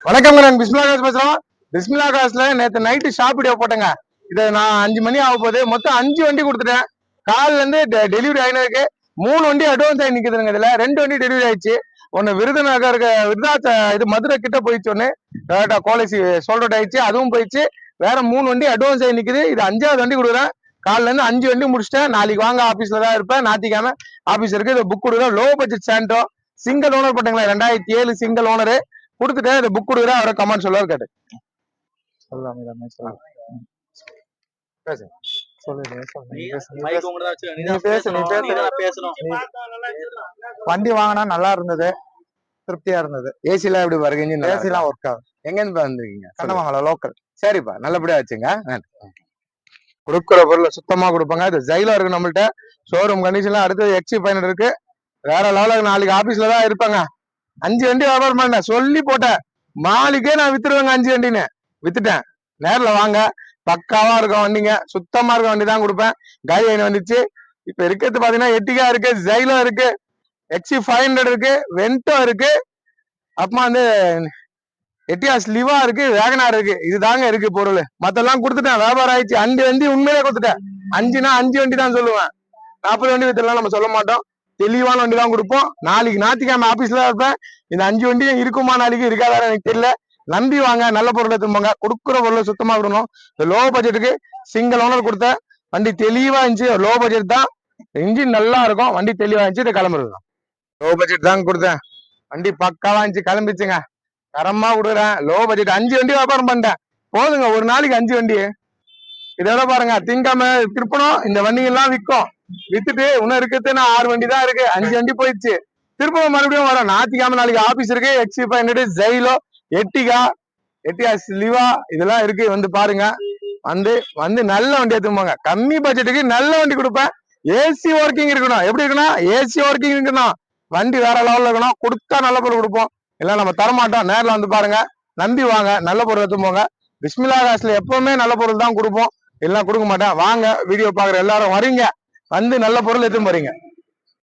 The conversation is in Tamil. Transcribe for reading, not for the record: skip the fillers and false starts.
வணக்கம், நான் பிஸ்மிலா காசு பேசுறோம். பிஸ்மிலா காசுல நேற்று நைட்டு ஷாப் வீடியோ போட்டேங்க. இதை நான் 5 மணி ஆக போகுது. மொத்தம் 5 வண்டி கொடுத்துட்டேன். காலில இருந்து டெலிவரி ஆயினருக்கு 3 வண்டி அட்வான்ஸ் ஆகி நிக்குதுங்க. இதுல 2 வண்டி டெலிவரி ஆயிடுச்சு. ஒன்னு விருதுநகர் இது மதுரை கிட்ட போயிடுச்சு. ஒன்னு கோலேசி சோல்ட் ஆயிடுச்சு, அதுவும் போயிடுச்சு. வேற 3 வண்டி அட்வான்ஸ் ஆகி நிக்குது. இது 5வது வண்டி கொடுக்குறேன். காலில இருந்து 5 வண்டி முடிச்சிட்டேன். நாளைக்கு வாங்க, ஆபீஸ்ல தான் இருப்பேன். ஞாயிற்றுக்கிழமை ஆபீஸ் இருக்கு. இதை புக் கொடுக்குறேன். Low budget Sandow single owner போட்டீங்களா, 2007 சிங்கிள் ஓனரு கொடுத்துட்டேன். இந்த புக் கொடுக்குறேன். அவரை கமெண்ட் சொல்லுவார் கேட்டு வண்டி வாங்கினா நல்லா இருந்தது, திருப்தியா இருந்தது. ஏசி எல்லாம் எப்படி பாருங்க, இன்ஜின் ஏசி எல்லாம் ஒர்க் ஆகும். எங்க இருந்து வந்திருக்கீங்க? கண்ணமங்கலம் லோக்கல். சரிப்பா, நல்லபடியா வச்சுங்க. கொடுக்குற பொருள் சுத்தமா கொடுப்பாங்க. இது ஜெயிலா இருக்கு நம்மள்ட்ட. ஷோரூம் கண்டிஷன்ல அடுத்தது எக்ஸி பயணம் இருக்கு. வேற லெவலுக்கு நாளைக்கு ஆபீஸ்ல தான் இருப்பாங்க. 5 வண்டி வியாபாரம் பண்ண சொல்லி போட்டேன். மாலிக்கே நான் வித்துருவேங்க. 5 வண்டின்னு வித்துட்டேன். நேர்ல வாங்க, பக்காவா இருக்கும் வண்டிங்க. சுத்தமா இருக்க வண்டி தான் கொடுப்பேன். காலி வண்டி வந்துச்சு. இப்ப இருக்கிறது பாத்தீங்கன்னா எட்டிகா இருக்கு, ஜெயிலோ இருக்கு, எக்ஸி 500 இருக்கு, வென்டோ இருக்கு, அப்புறமா வந்து எட்டியாஸ் லிவா இருக்கு, வேகனார் இருக்கு. இதுதாங்க இருக்கு பொருள். மத்தெல்லாம் கொடுத்துட்டேன். வியாபாரம் ஆயிடுச்சு. 5 வண்டி உண்மையிலே கொடுத்துட்டேன். 5னா 5 வண்டி தான் சொல்லுவேன். 40 வண்டி வித்துலாம் நம்ம சொல்ல மாட்டோம். தெளிவான வண்டி தான் கொடுப்போம். நாளைக்கு ஞாயிற்றுக்கிழமை ஆபீஸ்ல தான் இருப்பேன். இந்த 5 வண்டியும் இருக்குமா, நாளைக்கு இருக்காதா எனக்கு தெரியல. நம்பி வாங்க, நல்ல பொருளை திரும்புங்க. கொடுக்குற பொருளை சுத்தமா விடணும். லோ பட்ஜெட்டுக்கு சிங்கிள் ஓனர் கொடுத்த வண்டி தெளிவா இருந்துச்சு. லோ பட்ஜெட் தான், இன்ஜின் நல்லா இருக்கும், வண்டி தெளிவா இருந்துச்சு. இதை கிளம்புறது லோ பட்ஜெட் தாங்க கொடுத்தேன். வண்டி பக்காவா இருந்துச்சு, கிளம்பிச்சுங்க. தரமா கொடுக்குறேன். லோ பட்ஜெட் 5 வண்டி வியாபாரம் பண்ணிட்டேன். போதுங்க, ஒரு நாளைக்கு 5 வண்டி. இதோட பாருங்க, திங்காம திருப்பணும். இந்த வண்டிங்க எல்லாம் விற்கும். வித்துட்டு இன்னும் இருக்கிறது நான் 6 வண்டி தான் இருக்கு. 5 வண்டி போயிடுச்சு. திருப்பவும் மறுபடியும் வரும். ஞாயிற்றுக்கிழமை நாளைக்கு ஆபீஸ் இருக்கு. எக்ஸி 500, ஜெயிலோ, எட்டிகா, எட்டியாஸ் லிவா இதெல்லாம் இருக்கு. வந்து பாருங்க. வந்து நல்ல வண்டியை திரும்புவாங்க. கம்மி பட்ஜெட்டுக்கு நல்ல வண்டி கொடுப்பேன். ஏசி ஒர்க்கிங் இருக்கணும். எப்படி இருக்கணும்? ஏசி ஒர்க்கிங் இருக்கணும். வண்டி வேற லெவல்ல இருக்கணும். கொடுத்தா நல்ல பொருள் கொடுப்போம். இல்ல நம்ம தரமாட்டோம். நேரில் வந்து பாருங்க, நம்பி வாங்க, நல்ல பொருள் எடுத்துப்போங்க. பிஸ்மிலா காசுல எப்பவுமே நல்ல பொருள் தான் கொடுப்போம். எல்லாம் கொடுக்க மாட்டேன். வாங்க, வீடியோ பாக்குற எல்லாரும் வரீங்க, வந்து நல்ல பொருள் எடுத்து போறீங்க.